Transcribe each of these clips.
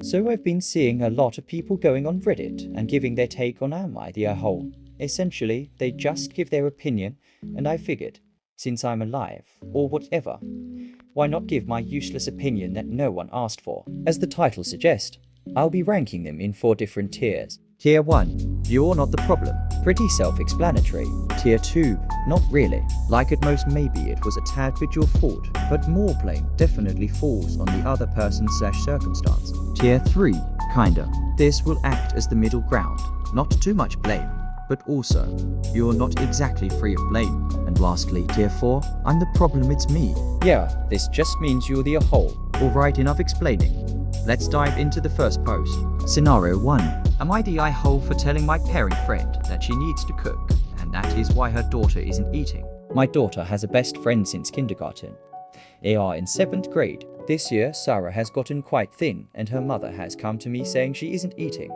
So I've been seeing a lot of people going on Reddit and giving their take on Am I the a-hole. Essentially, they just give their opinion, and I figured, since I'm alive, or whatever, why not give my useless opinion that no one asked for? As the title suggests, I'll be ranking them in 4 different tiers. Tier 1, you're not the problem. Pretty self-explanatory. Tier 2, not really. Like at most maybe it was a tad bit your fault, but more blame definitely falls on the other person/circumstance. Tier 3, kinda. This will act as the middle ground. Not too much blame, but also, you're not exactly free of blame. And lastly, Tier 4, I'm the problem, it's me. Yeah, this just means you're the a-hole. Alright, enough explaining. Let's dive into the first post. Scenario 1. Am I the a-hole for telling my parent friend that she needs to cook, and that is why her daughter isn't eating? My daughter has a best friend since kindergarten. They are in 7th grade. This year, Sarah has gotten quite thin, and her mother has come to me saying she isn't eating.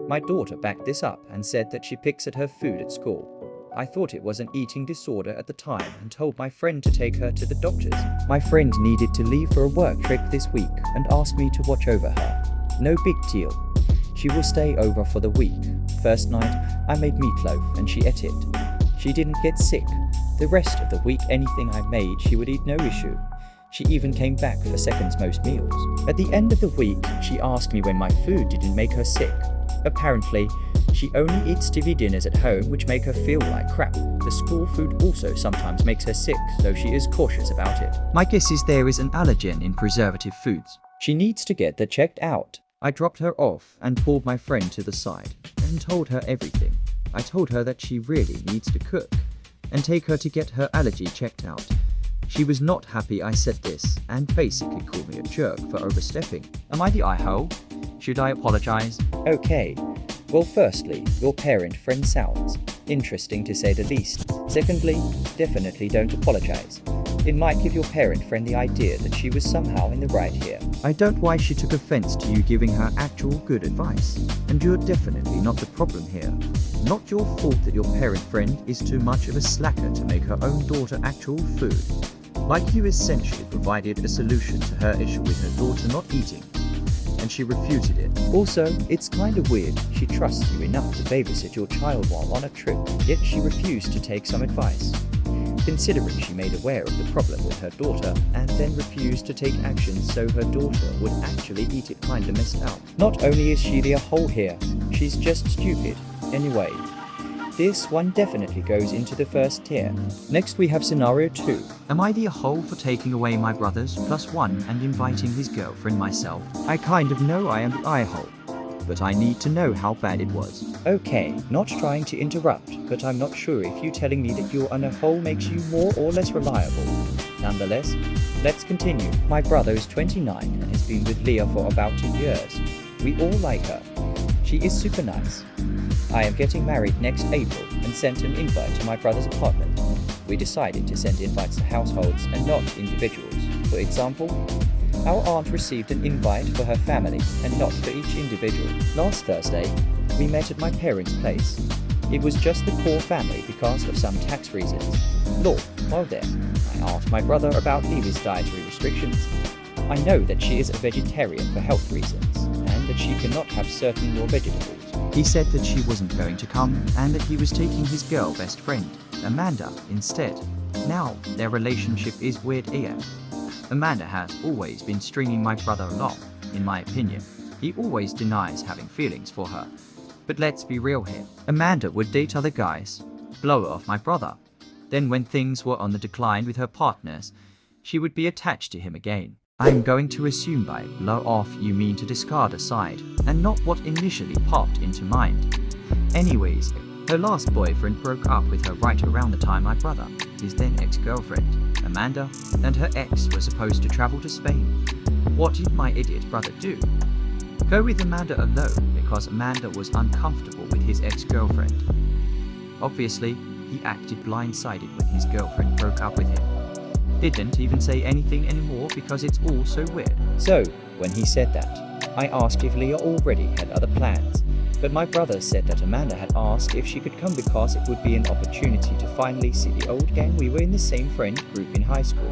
My daughter backed this up and said that she picks at her food at school. I thought it was an eating disorder at the time and told my friend to take her to the doctors. My friend needed to leave for a work trip this week and asked me to watch over her. No big deal. She will stay over for the week. First night, I made meatloaf and she ate it. She didn't get sick. The rest of the week, anything I made, she would eat, no issue. She even came back for seconds most meals. At the end of the week, she asked me when my food didn't make her sick. Apparently, she only eats TV dinners at home, which make her feel like crap. The school food also sometimes makes her sick, so she is cautious about it. My guess is there is an allergen in preservative foods. She needs to get that checked out. I dropped her off and pulled my friend to the side and told her everything. I told her that she really needs to cook and take her to get her allergy checked out. She was not happy I said this and basically called me a jerk for overstepping. Am I the a-hole? Should I apologize? Okay. Well, firstly, your parent friend sounds interesting to say the least. Secondly, definitely don't apologize. It might give your parent friend the idea that she was somehow in the right here. I don't why she took offense to you giving her actual good advice. And you're definitely not the problem here. Not your fault that your parent friend is too much of a slacker to make her own daughter actual food. Like you essentially provided a solution to her issue with her daughter not eating, and she refuted it. Also, it's kind of weird. She trusts you enough to babysit your child while on a trip, yet she refused to take some advice. Considering she made aware of the problem with her daughter and then refused to take action so her daughter would actually eat it, kinda messed up. Not only is she the a-hole here, she's just stupid. Anyway, this one definitely goes into the first tier. Next we have scenario 2. Am I the a-hole for taking away my brother's +1 and inviting his girlfriend myself? I kind of know I am the a-hole, but I need to know how bad it was. Okay, not trying to interrupt, but I'm not sure if you telling me that you're an a-hole makes you more or less reliable. Nonetheless, let's continue. My brother is 29 and has been with Leah for about 2 years. We all like her. She is super nice. I am getting married next April and sent an invite to my brother's apartment. We decided to send invites to households and not individuals. For example, our aunt received an invite for her family and not for each individual. Last Thursday, we met at my parents' place. It was just the core family because of some tax reasons. Lord, while there, I asked my brother about Leah's dietary restrictions. I know that she is a vegetarian for health reasons and that she cannot have certain raw vegetables. He said that she wasn't going to come and that he was taking his girl best friend, Amanda, instead. Now, their relationship is weird AF. Amanda has always been stringing my brother along, in my opinion. He always denies having feelings for her. But let's be real here. Amanda would date other guys, blow off my brother. Then when things were on the decline with her partners, she would be attached to him again. I'm going to assume by blow off you mean to discard aside, and not what initially popped into mind. Anyways, her last boyfriend broke up with her right around the time my brother, his then ex-girlfriend, Amanda, and her ex were supposed to travel to Spain. What did my idiot brother do? Go with Amanda alone because Amanda was uncomfortable with his ex-girlfriend. Obviously, he acted blindsided when his girlfriend broke up with him. Didn't even say anything anymore because it's all so weird. So, when he said that, I asked if Leah already had other plans, but my brother said that Amanda had asked if she could come because it would be an opportunity to finally see the old gang. We were in the same friend group in high school.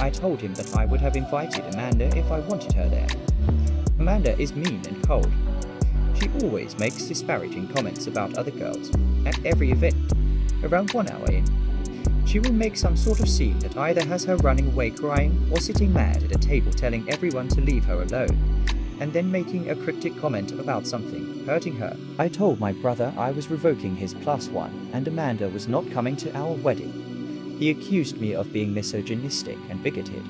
I told him that I would have invited Amanda if I wanted her there. Amanda is mean and cold. She always makes disparaging comments about other girls at every event. Around 1 hour in, she will make some sort of scene that either has her running away crying or sitting mad at a table telling everyone to leave her alone, and then making a cryptic comment about something hurting her. I told my brother I was revoking his +1 and Amanda was not coming to our wedding. He accused me of being misogynistic and bigoted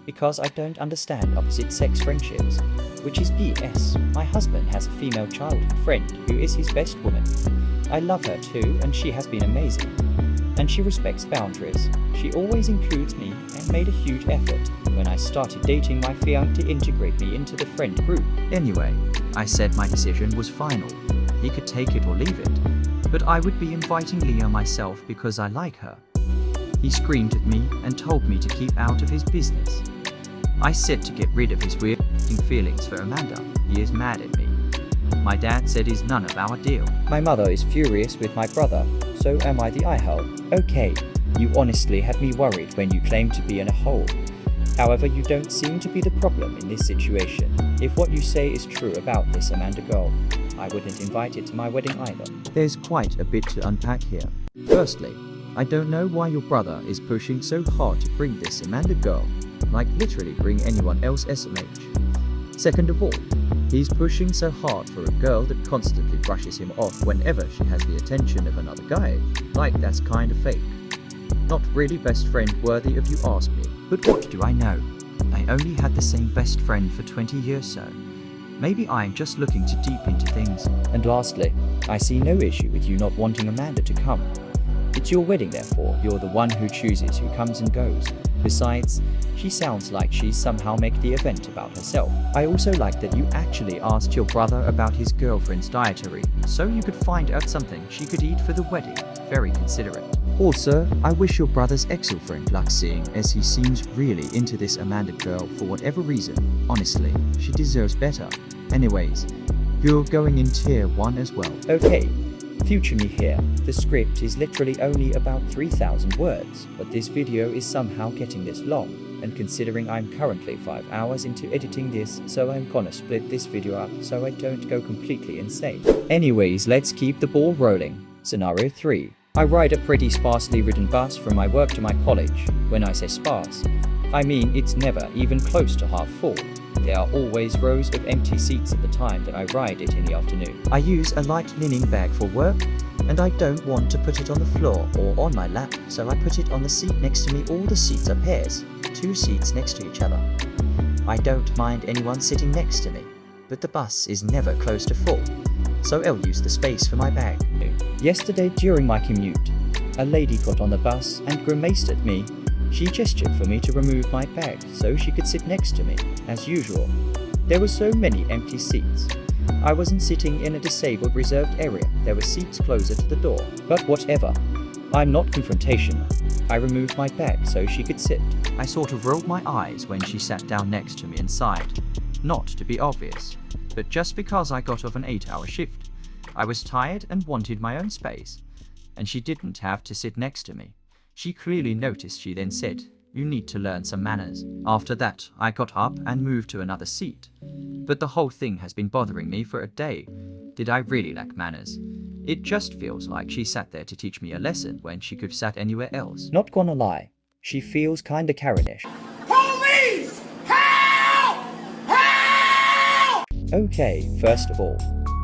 because I don't understand opposite-sex friendships, which is BS. My husband has a female childhood friend who is his best woman. I love her too, and she has been amazing. And she respects boundaries. She always includes me and made a huge effort when I started dating my fiancé to integrate me into the friend group. Anyway, I said my decision was final. He could take it or leave it, but I would be inviting Leah myself because I like her. He screamed at me and told me to keep out of his business. I said to get rid of his weird feelings for Amanda. He is mad at me. My dad said it's none of our deal. My mother is furious with my brother, so am I the eye-hole. Okay, you honestly had me worried when you claimed to be in a hole. However, you don't seem to be the problem in this situation. If what you say is true about this Amanda girl, I wouldn't invite it to my wedding either. There's quite a bit to unpack here. Firstly, I don't know why your brother is pushing so hard to bring this Amanda girl, like literally bring anyone else SMH. Second of all, he's pushing so hard for a girl that constantly brushes him off whenever she has the attention of another guy. Like, that's kind of fake. Not really best friend worthy if you ask me. But what do I know? I only had the same best friend for 20 years so. Maybe I'm just looking too deep into things. And lastly, I see no issue with you not wanting Amanda to come. It's your wedding, therefore you're the one who chooses who comes and goes. Besides, she sounds like she's somehow make the event about herself. I also like that you actually asked your brother about his girlfriend's dietary, so you could find out something she could eat for the wedding. Very considerate. Also, I wish your brother's ex-girlfriend luck, seeing as he seems really into this Amanda girl for whatever reason. Honestly, she deserves better. Anyways, you're going in tier 1 as well. Okay. Future me here. The script is literally only about 3,000 words, but this video is somehow getting this long, and considering I'm currently 5 hours into editing this, so I'm gonna split this video up so I don't go completely insane. Anyways, let's keep the ball rolling. Scenario 3. I ride a pretty sparsely ridden bus from my work to my college. When I say sparse, I mean it's never even close to half full. There are always rows of empty seats at the time that I ride it in the afternoon. I use a light linen bag for work, and I don't want to put it on the floor or on my lap, so I put it on the seat next to me. All the seats are pairs, 2 seats next to each other. I don't mind anyone sitting next to me, but the bus is never close to full, so I'll use the space for my bag. Yesterday during my commute, a lady got on the bus and grimaced at me. She gestured for me to remove my bag so she could sit next to me. As usual, there were so many empty seats. I wasn't sitting in a disabled reserved area. There were seats closer to the door. But whatever. I'm not confrontational. I removed my bag so she could sit. I sort of rolled my eyes when she sat down next to me and sighed. Not to be obvious, but just because I got off an 8-hour shift. I was tired and wanted my own space, and she didn't have to sit next to me. She clearly noticed. She then said, "You need to learn some manners." After that, I got up and moved to another seat. But the whole thing has been bothering me for a day. Did I really lack manners? It just feels like she sat there to teach me a lesson when she could have sat anywhere else. Not gonna lie, she feels kinda Karenish. Police! Help! Help! Okay, first of all,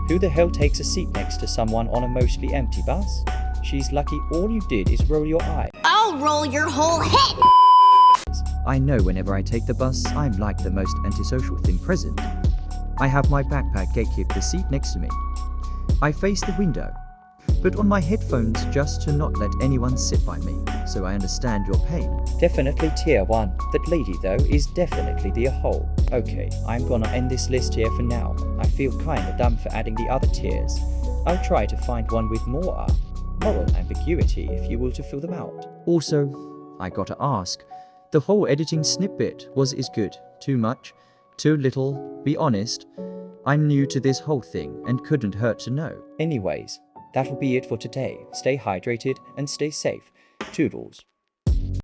who the hell takes a seat next to someone on a mostly empty bus? She's lucky all you did is roll your eye. I'll roll your whole head! I know whenever I take the bus, I'm like the most antisocial thing present. I have my backpack gatekeep the seat next to me. I face the window, but on my headphones just to not let anyone sit by me, so I understand your pain. Definitely tier 1. That lady though is definitely the hole. Okay, I'm gonna end this list here for now. I feel kinda dumb for adding the other tiers. I'll try to find one with more moral ambiguity if you will to fill them out. Also, I gotta ask, the whole editing snippet was is good, too much, too little, be honest. I'm new to this whole thing and couldn't hurt to know. Anyways, that'll be it for today. Stay hydrated and stay safe. Toodles.